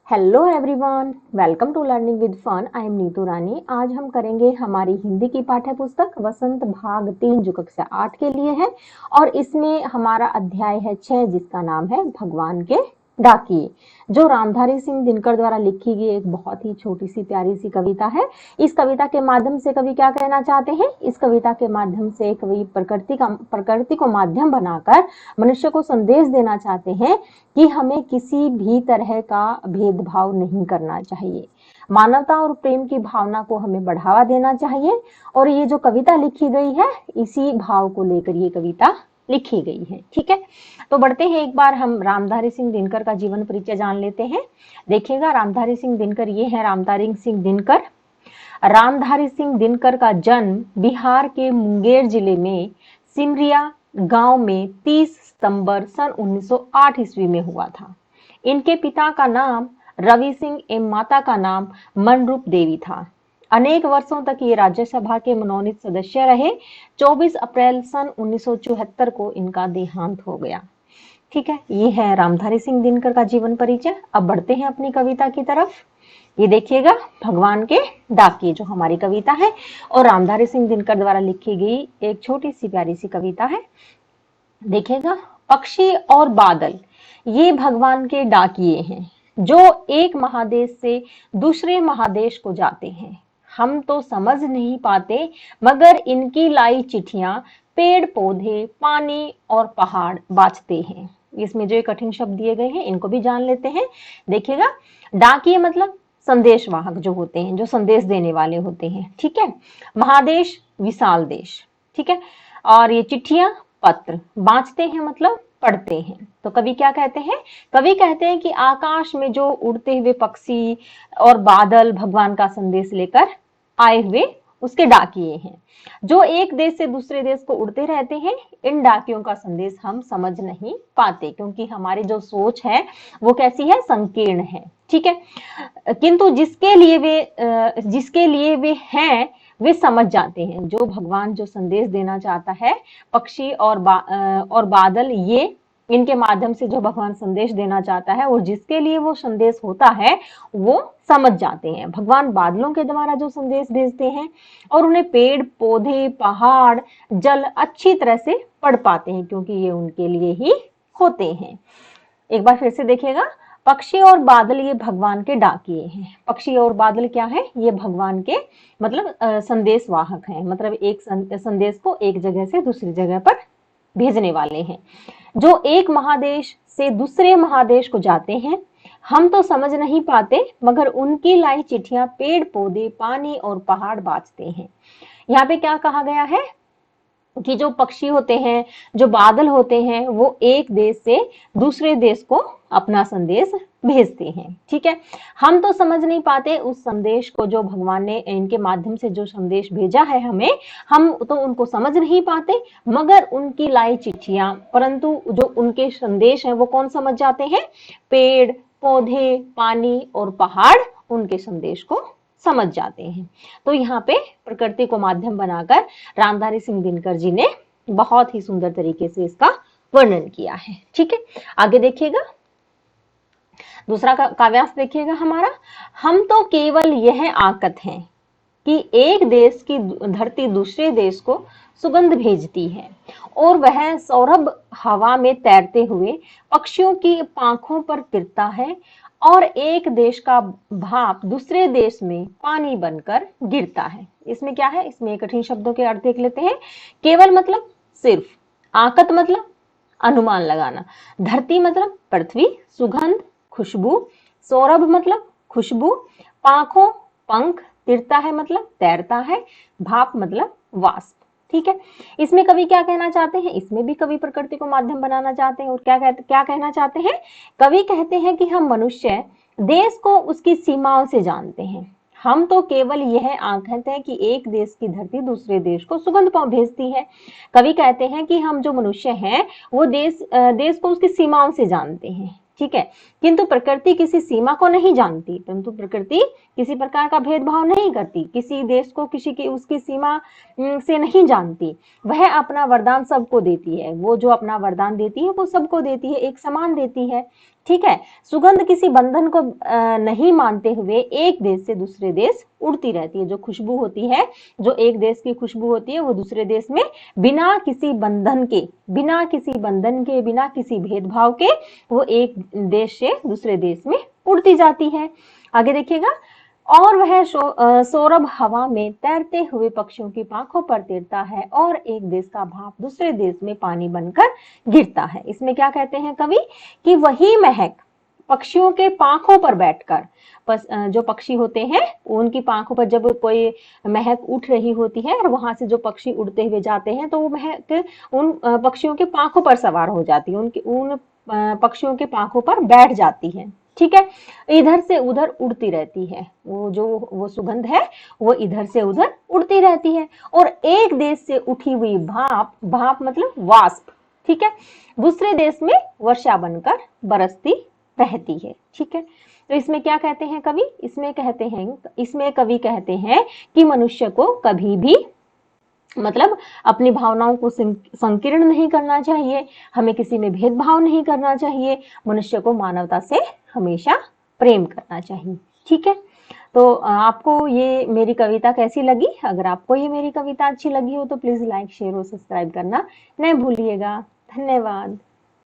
Hello everyone, welcome to learning with fun. I am Neetu Rani. आज हम करेंगे हमारी हिंदी की पाठ्य पुस्तक वसंत भाग 3 जो कक्षा 8 के लिए है और इसमें हमारा अध्याय है 6 जिसका नाम है भगवान के डाकिए, जो रामधारी सिंह दिनकर द्वारा लिखी गई एक बहुत ही छोटी सी प्यारी सी कविता है। इस कविता के माध्यम से कवि क्या कहना चाहते हैं? इस कविता के माध्यम से कवि प्रकृति को माध्यम बनाकर मनुष्य को संदेश देना चाहते हैं कि हमें किसी भी तरह का भेदभाव नहीं करना चाहिए। मानवता और प्रेम की भावना को हमें बढ़ावा देना चाहिए और ये जो कविता लिखी गई है इसी भाव को लेकर ये कविता लिखी गई है। ठीक है, तो बढ़ते हैं, एक बार हम रामधारी सिंह दिनकर का जीवन परिचय जान लेते हैं। देखिएगा, रामधारी सिंह दिनकर ये है रामधारी सिंह दिनकर। रामधारी सिंह दिनकर का जन्म बिहार के मुंगेर जिले में सिमरिया गांव में 30 सितंबर सन 1908 ईस्वी में हुआ था। इनके पिता का नाम रवि सिंह एवं माता का नाम मनरूप देवी था। अनेक वर्षों तक ये राज्यसभा के मनोनीत सदस्य रहे। 24 अप्रैल सन 1974 को इनका देहांत हो गया। ठीक है, ये है रामधारी सिंह दिनकर का जीवन परिचय। अब बढ़ते हैं अपनी कविता की तरफ। ये देखिएगा, भगवान के डाकिए जो हमारी कविता है और रामधारी सिंह दिनकर द्वारा लिखी गई एक छोटी सी प्यारी सी कविता है। देखिएगा, पक्षी और बादल ये भगवान के डाकिए हैं जो एक महादेश से दूसरे महादेश को जाते हैं। हम तो समझ नहीं पाते मगर इनकी लाई चिट्ठियां पेड़ पौधे पानी और पहाड़ बाँचते हैं। इसमें जो कठिन शब्द दिए गए हैं इनको भी जान लेते हैं। देखिएगा, डाकिए मतलब संदेश वाहक जो होते हैं, जो संदेश देने वाले होते हैं। ठीक है, महादेश विशाल देश। ठीक है, और ये चिट्ठियां पत्र बाँचते हैं मतलब पढ़ते हैं। तो कवि क्या कहते हैं? कवि कहते हैं कि आकाश में जो उड़ते हुए पक्षी और बादल भगवान का संदेश लेकर आए हुए उसके डाकिए हैं जो एक देश से दूसरे देश को उड़ते रहते हैं। इन डाकियों का संदेश हम समझ नहीं पाते क्योंकि हमारी जो सोच है वो कैसी है? संकीर्ण है। ठीक है, किंतु जिसके लिए वे हैं वे समझ जाते हैं। जो भगवान जो संदेश देना चाहता है, पक्षी और बादल, ये इनके माध्यम से जो भगवान संदेश देना चाहता है और जिसके लिए वो संदेश होता है वो समझ जाते हैं। भगवान बादलों के द्वारा जो संदेश भेजते हैं और उन्हें पेड़ पौधे पहाड़ जल अच्छी तरह से पढ़ पाते हैं क्योंकि ये उनके लिए ही होते हैं। एक बार फिर से देखिएगा, पक्षी और बादल ये भगवान के डाकिए हैं। पक्षी और बादल क्या है? ये भगवान के मतलब संदेश वाहक हैं, मतलब एक संदेश को एक जगह से दूसरी जगह पर भेजने वाले हैं जो एक महादेश से दूसरे महादेश को जाते हैं। हम तो समझ नहीं पाते मगर उनकी लाई चिट्ठियां पेड़ पौधे पानी और पहाड़ बाँचते हैं। यहाँ पे क्या कहा गया है कि जो पक्षी होते हैं, जो बादल होते हैं, वो एक देश से दूसरे देश को अपना संदेश भेजते हैं। ठीक है, हम तो समझ नहीं पाते उस संदेश को जो भगवान ने इनके माध्यम से जो संदेश भेजा है हमें, हम तो उनको समझ नहीं पाते मगर उनकी लाई चिट्ठियां, परंतु जो उनके संदेश हैं वो कौन समझ जाते हैं? पेड़ पौधे पानी और पहाड़ उनके संदेश को समझ जाते हैं। तो यहाँ पे प्रकृति को माध्यम बनाकर रामधारी सिंह दिनकर जी ने बहुत ही सुंदर तरीके से इसका वर्णन किया है। ठीक है, आगे देखिएगा, दूसरा काव्यांश देखिएगा हमारा। हम तो केवल यह आकत हैं कि एक देश की धरती दूसरे देश को सुगंध भेजती है और वह सौरभ हवा में तैरते हुए पक्षियों की पांखों पर गिरता है और एक देश का भाप दूसरे देश में पानी बनकर गिरता है। इसमें क्या है? इसमें कठिन शब्दों के अर्थ देख लेते हैं। केवल मतलब सिर्फ, आकत मतलब अनुमान लगाना, धरती मतलब पृथ्वी, सुगंध खुशबू, सौरभ मतलब खुशबू, पांखों पंख, तिरता है मतलब तैरता है, भाप मतलब वाष्प। ठीक है, इसमें कवि क्या कहना चाहते हैं? इसमें भी कवि प्रकृति को माध्यम बनाना चाहते हैं और क्या कहना चाहते हैं? कवि कहते हैं कि हम मनुष्य देश को उसकी सीमाओं से जानते हैं। हम तो केवल यह आंकते हैं कि एक देश की धरती दूसरे देश को सुगंध भेजती है। कवि कहते हैं कि हम जो मनुष्य हैं वो देश को उसकी सीमाओं से जानते हैं। ठीक है, किंतु प्रकृति किसी सीमा को नहीं जानती, परंतु प्रकृति किसी प्रकार का भेदभाव नहीं करती, किसी देश को किसी की उसकी सीमा से नहीं जानती। वह अपना वरदान सबको देती है। वो जो अपना वरदान देती है वो सबको देती है, एक समान देती है। ठीक है। सुगंध किसी बंधन को नहीं मानते हुए एक देश से दूसरे देश उड़ती रहती है। जो खुशबू होती है, जो एक देश की खुशबू होती है, वो दूसरे देश में बिना किसी बंधन के, बिना किसी भेदभाव के वो एक देश से दूसरे देश में उड़ती जाती है। आगे देखिएगा, और वह सौरभ हवा में तैरते हुए पक्षियों की पांखों पर तैरता है और एक देश का भाप दूसरे देश में पानी बनकर गिरता है। इसमें क्या कहते हैं कवि कि वही महक पक्षियों के पांखों पर बैठकर, जो पक्षी होते हैं उनकी पांखों पर जब कोई महक उठ रही होती है और वहां से जो पक्षी उड़ते हुए जाते हैं तो वो महक उन पक्षियों के पांखों पर सवार हो जाती है, उन पक्षियों के पांखों पर बैठ जाती है। ठीक है, इधर से उधर उड़ती रहती है, वो सुगंध है वो इधर से उधर उड़ती रहती है। और एक देश से उठी हुई भाप, भाप मतलब वाष्प, ठीक है, दूसरे देश में वर्षा बनकर बरसती रहती है। ठीक है, तो इसमें क्या कहते हैं कवि, इसमें कवि कहते हैं कि मनुष्य को कभी भी मतलब अपनी भावनाओं को संकीर्ण नहीं करना चाहिए, हमें किसी में भेदभाव नहीं करना चाहिए, मनुष्य को मानवता से हमेशा प्रेम करना चाहिए। ठीक है, तो आपको ये मेरी कविता कैसी लगी? अगर आपको ये मेरी कविता अच्छी लगी हो तो प्लीज लाइक, शेयर और सब्सक्राइब करना नहीं भूलिएगा। धन्यवाद।